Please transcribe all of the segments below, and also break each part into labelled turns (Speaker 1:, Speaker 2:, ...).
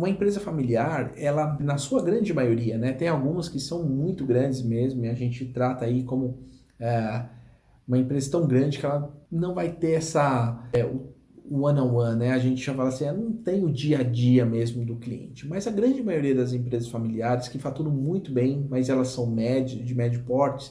Speaker 1: uma empresa familiar, ela, na sua grande maioria, né, tem algumas que são muito grandes mesmo, e a gente trata aí como é, uma empresa tão grande que ela não vai ter o one-on-one, né? A gente já fala assim, não tem o dia a dia mesmo do cliente. Mas a grande maioria das empresas familiares que faturam muito bem, mas elas são de médio porte,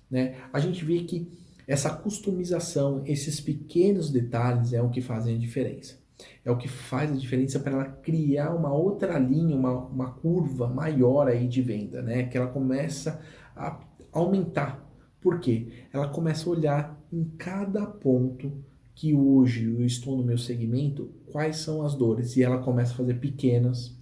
Speaker 1: né? A gente vê que essa customização, esses pequenos detalhes é o que fazem a diferença. É o que faz a diferença para ela criar uma outra linha, uma curva maior aí de venda, né? Que ela começa a aumentar. Por quê? Ela começa a olhar em cada ponto que hoje eu estou no meu segmento, quais são as dores, e ela começa a fazer pequenas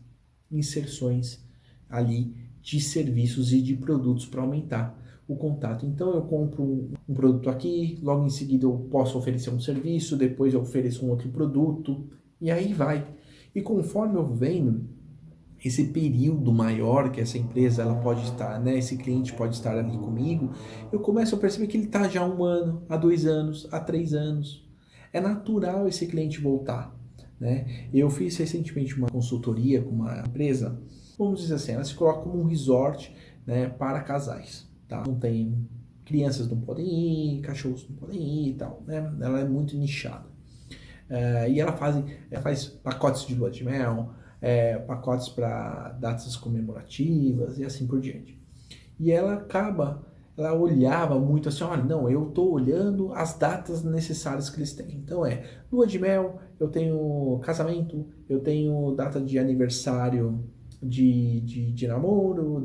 Speaker 1: inserções ali de serviços e de produtos para aumentar o contato. Então eu compro um produto aqui, logo em seguida eu posso oferecer um serviço, depois eu ofereço um outro produto, e aí vai. E conforme eu vendo esse período maior que essa empresa ela pode estar, né, esse cliente pode estar ali comigo, eu começo a perceber que ele está já há 1 ano, há 2 anos, há 3 anos. É natural esse cliente voltar, né? Eu fiz recentemente uma consultoria com uma empresa, vamos dizer assim, ela se coloca como um resort, né, para casais, tá? Não tem crianças não podem ir, cachorros não podem ir e tal, né? Ela é muito nichada. E ela faz pacotes de lua de mel, pacotes para datas comemorativas e assim por diante. E ela olhava muito assim, olha, não, eu estou olhando as datas necessárias que eles têm. Então lua de mel, eu tenho casamento, eu tenho data de aniversário de namoro,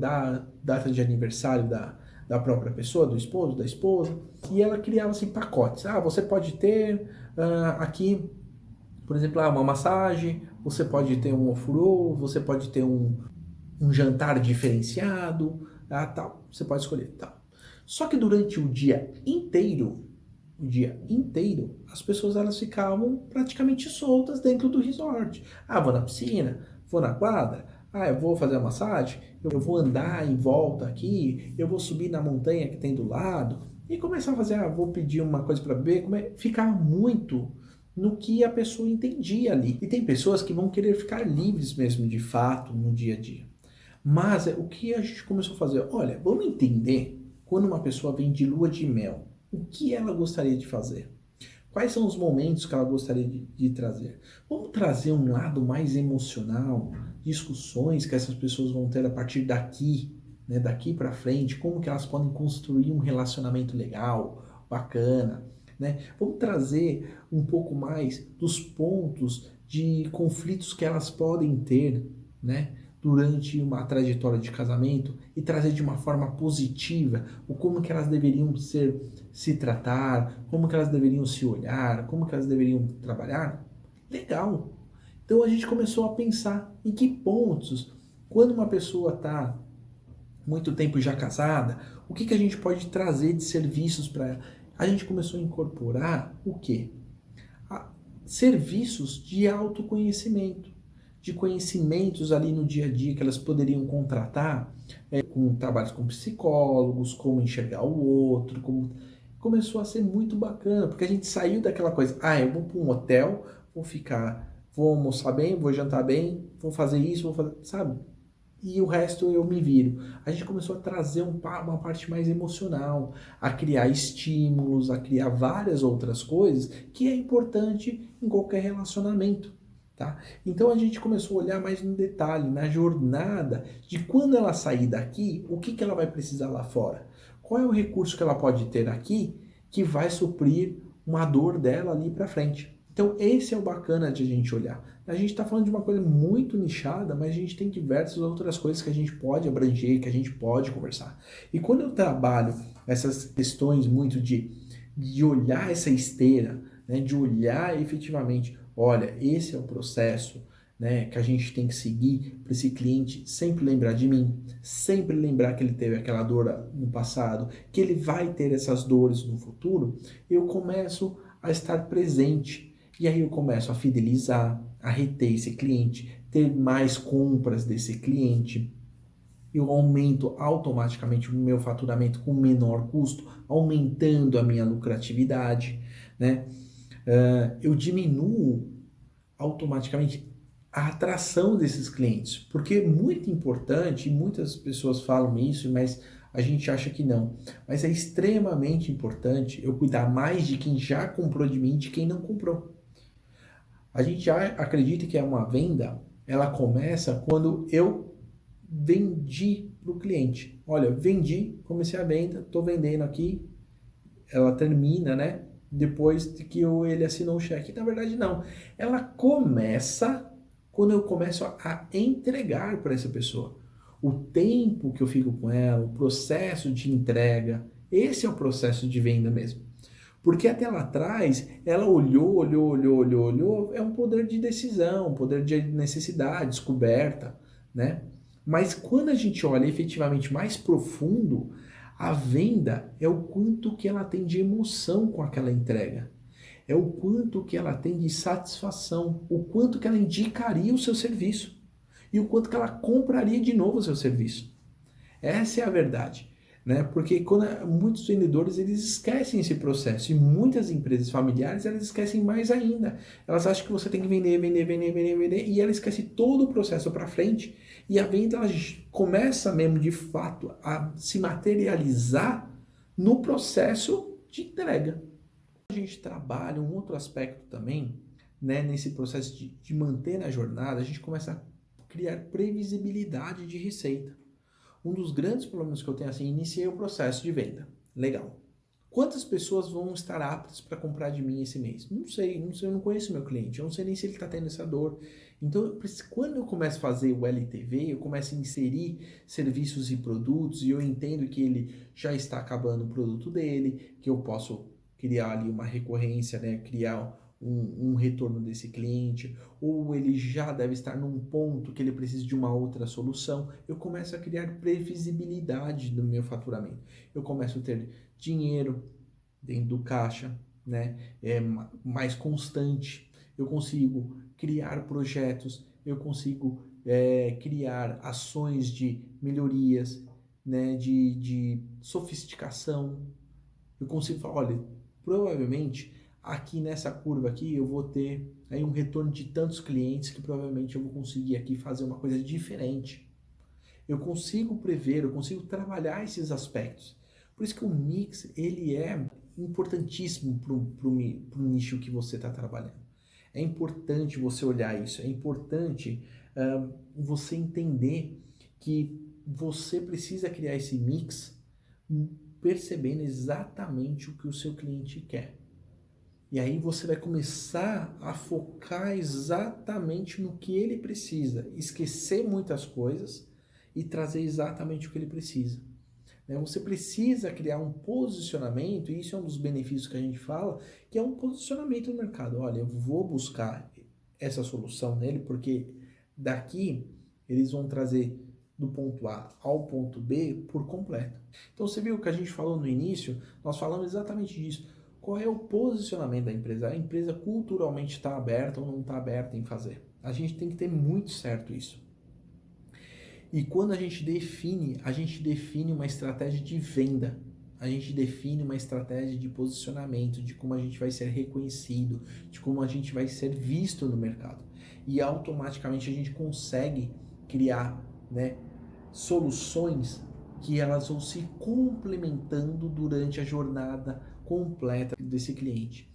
Speaker 1: data de aniversário da própria pessoa, do esposo, da esposa. E ela criava assim pacotes. Ah, você pode ter aqui, por exemplo, uma massagem, você pode ter um ofurô, você pode ter um jantar diferenciado, tal. Você pode escolher, tal. Só que durante o dia inteiro, as pessoas elas ficavam praticamente soltas dentro do resort. Ah, vou na piscina, vou na quadra, eu vou fazer a massagem, eu vou andar em volta aqui, eu vou subir na montanha que tem do lado e começar a fazer, vou pedir uma coisa para beber, ficar muito no que a pessoa entendia ali. E tem pessoas que vão querer ficar livres mesmo de fato no dia a dia. Mas o que a gente começou a fazer? Olha, vamos entender quando uma pessoa vem de lua de mel, o que ela gostaria de fazer? Quais são os momentos que ela gostaria de trazer? Vamos trazer um lado mais emocional, discussões que essas pessoas vão ter a partir daqui, né, daqui para frente, como que elas podem construir um relacionamento legal, bacana, né? Vamos trazer um pouco mais dos pontos de conflitos que elas podem ter, né, durante uma trajetória de casamento e trazer de uma forma positiva o como que elas deveriam se tratar, como que elas deveriam se olhar, como que elas deveriam trabalhar. Legal. Então a gente começou a pensar em que pontos, quando uma pessoa está muito tempo já casada, o que a gente pode trazer de serviços para ela. A gente começou a incorporar o quê? Serviços de autoconhecimento, de conhecimentos ali no dia a dia que elas poderiam contratar, com trabalhos com psicólogos, como enxergar o outro, começou a ser muito bacana, porque a gente saiu daquela coisa, eu vou para um hotel, vou almoçar bem, vou jantar bem, vou fazer isso, vou fazer, sabe? E o resto eu me viro. A gente começou a trazer uma parte mais emocional, a criar estímulos, a criar várias outras coisas que é importante em qualquer relacionamento, tá? Então a gente começou a olhar mais no detalhe, na jornada de quando ela sair daqui, o que ela vai precisar lá fora. Qual é o recurso que ela pode ter aqui que vai suprir uma dor dela ali para frente. Então esse é o bacana de a gente olhar. A gente está falando de uma coisa muito nichada, mas a gente tem diversas outras coisas que a gente pode abranger, que a gente pode conversar. E quando eu trabalho essas questões muito de olhar essa esteira, né, de olhar efetivamente, olha, esse é o processo, né, que a gente tem que seguir para esse cliente sempre lembrar de mim, sempre lembrar que ele teve aquela dor no passado, que ele vai ter essas dores no futuro, eu começo a estar presente. E aí eu começo a fidelizar, a reter esse cliente, ter mais compras desse cliente. Eu aumento automaticamente o meu faturamento com menor custo, aumentando a minha lucratividade, né? Eu diminuo automaticamente a atração desses clientes, porque é muito importante, e muitas pessoas falam isso, mas a gente acha que não. Mas é extremamente importante eu cuidar mais de quem já comprou de mim, de quem não comprou. A gente já acredita que é uma venda, ela começa quando eu vendi para o cliente. Olha, vendi, comecei a venda, estou vendendo aqui, ela termina, né? Depois de que ele assinou o cheque. Na verdade, não. Ela começa quando eu começo a entregar para essa pessoa. O tempo que eu fico com ela, o processo de entrega, esse é o processo de venda mesmo. Porque até lá atrás, ela olhou, é um poder de decisão, um poder de necessidade, descoberta, né? Mas quando a gente olha efetivamente mais profundo, a venda é o quanto que ela tem de emoção com aquela entrega. É o quanto que ela tem de satisfação, o quanto que ela indicaria o seu serviço e o quanto que ela compraria de novo o seu serviço. Essa é a verdade, né? Porque muitos vendedores eles esquecem esse processo e muitas empresas familiares elas esquecem mais ainda. Elas acham que você tem que vender e ela esquece todo o processo para frente e a venda ela começa mesmo de fato a se materializar no processo de entrega. A gente trabalha um outro aspecto também, né? Nesse processo de manter na jornada, a gente começa a criar previsibilidade de receita. Um dos grandes problemas que eu tenho assim, iniciei o processo de venda. Legal. Quantas pessoas vão estar aptas para comprar de mim esse mês? Não sei, eu não conheço meu cliente, eu não sei nem se ele está tendo essa dor. Então, quando eu começo a fazer o LTV, eu começo a inserir serviços e produtos e eu entendo que ele já está acabando o produto dele, que eu posso criar ali uma recorrência, né? Criar um retorno desse cliente, ou ele já deve estar num ponto que ele precisa de uma outra solução, eu começo a criar previsibilidade no meu faturamento. Eu começo a ter dinheiro dentro do caixa, né? Mais constante. Eu consigo criar projetos, eu consigo criar ações de melhorias, né? De sofisticação. Eu consigo falar, olha, provavelmente aqui nessa curva aqui eu vou ter aí um retorno de tantos clientes que provavelmente eu vou conseguir aqui fazer uma coisa diferente. Eu consigo prever, eu consigo trabalhar esses aspectos. Por isso que o mix, ele é importantíssimo para o nicho que você está trabalhando. É importante você olhar isso, é importante você entender que você precisa criar esse mix percebendo exatamente o que o seu cliente quer. E aí você vai começar a focar exatamente no que ele precisa, esquecer muitas coisas e trazer exatamente o que ele precisa. Você precisa criar um posicionamento, e isso é um dos benefícios que a gente fala, que é um posicionamento no mercado. Olha, eu vou buscar essa solução nele, porque daqui eles vão trazer do ponto A ao ponto B por completo. Então você viu que a gente falou no início, nós falamos exatamente disso. Qual é o posicionamento da empresa? A empresa culturalmente está aberta ou não está aberta em fazer? A gente tem que ter muito certo isso. E quando a gente define uma estratégia de venda, a gente define uma estratégia de posicionamento, de como a gente vai ser reconhecido, de como a gente vai ser visto no mercado. E automaticamente a gente consegue criar, né, soluções que elas vão se complementando durante a jornada completa desse cliente.